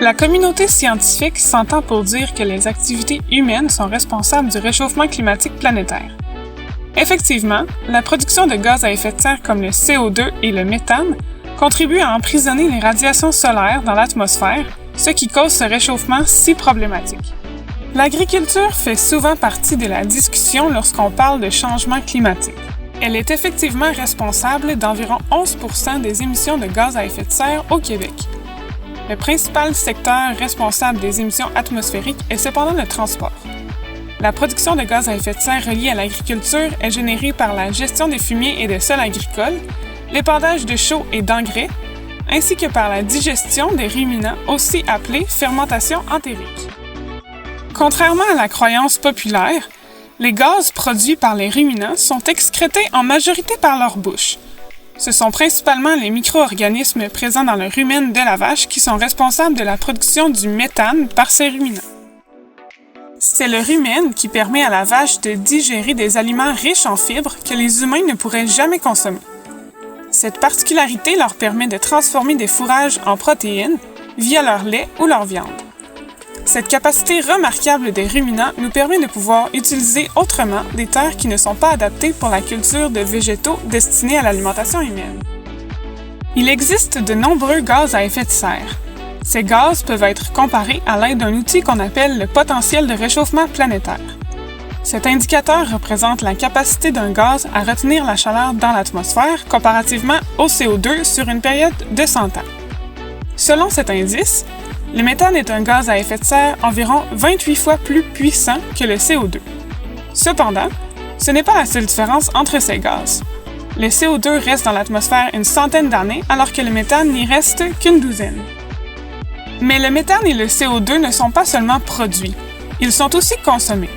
La communauté scientifique s'entend pour dire que les activités humaines sont responsables du réchauffement climatique planétaire. Effectivement, la production de gaz à effet de serre comme le CO2 et le méthane contribue à emprisonner les radiations solaires dans l'atmosphère, ce qui cause ce réchauffement si problématique. L'agriculture fait souvent partie de la discussion lorsqu'on parle de changement climatique. Elle est effectivement responsable d'environ 11% des émissions de gaz à effet de serre au Québec. Le principal secteur responsable des émissions atmosphériques est cependant le transport. La production de gaz à effet de serre reliée à l'agriculture est générée par la gestion des fumiers et des sols agricoles, l'épandage de chaux et d'engrais, ainsi que par la digestion des ruminants, aussi appelée fermentation entérique. Contrairement à la croyance populaire, les gaz produits par les ruminants sont excrétés en majorité par leur bouche. Ce sont principalement les micro-organismes présents dans le rumen de la vache qui sont responsables de la production du méthane par ces ruminants. C'est le rumen qui permet à la vache de digérer des aliments riches en fibres que les humains ne pourraient jamais consommer. Cette particularité leur permet de transformer des fourrages en protéines via leur lait ou leur viande. Cette capacité remarquable des ruminants nous permet de pouvoir utiliser autrement des terres qui ne sont pas adaptées pour la culture de végétaux destinés à l'alimentation humaine. Il existe de nombreux gaz à effet de serre. Ces gaz peuvent être comparés à l'aide d'un outil qu'on appelle le potentiel de réchauffement planétaire. Cet indicateur représente la capacité d'un gaz à retenir la chaleur dans l'atmosphère comparativement au CO2 sur une période de 100 ans. Selon cet indice, le méthane est un gaz à effet de serre environ 28 fois plus puissant que le CO2. Cependant, ce n'est pas la seule différence entre ces gaz. Le CO2 reste dans l'atmosphère une centaine d'années alors que le méthane n'y reste qu'une douzaine. Mais le méthane et le CO2 ne sont pas seulement produits, ils sont aussi consommés.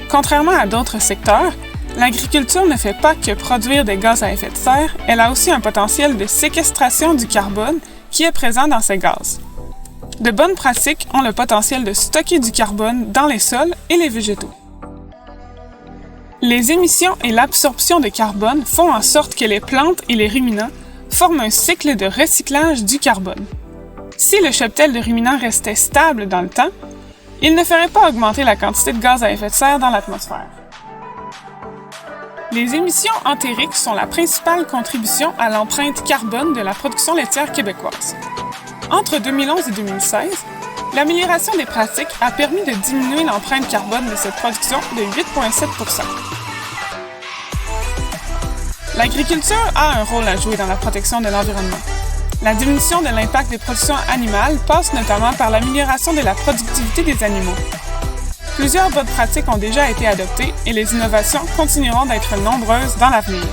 Contrairement à d'autres secteurs, l'agriculture ne fait pas que produire des gaz à effet de serre, elle a aussi un potentiel de séquestration du carbone qui est présent dans ces gaz. De bonnes pratiques ont le potentiel de stocker du carbone dans les sols et les végétaux. Les émissions et l'absorption de carbone font en sorte que les plantes et les ruminants forment un cycle de recyclage du carbone. Si le cheptel de ruminants restait stable dans le temps, il ne ferait pas augmenter la quantité de gaz à effet de serre dans l'atmosphère. Les émissions entériques sont la principale contribution à l'empreinte carbone de la production laitière québécoise. Entre 2011 et 2016, l'amélioration des pratiques a permis de diminuer l'empreinte carbone de cette production de 8,7%. L'agriculture a un rôle à jouer dans la protection de l'environnement. La diminution de l'impact des productions animales passe notamment par l'amélioration de la productivité des animaux. Plusieurs bonnes pratiques ont déjà été adoptées et les innovations continueront d'être nombreuses dans l'avenir.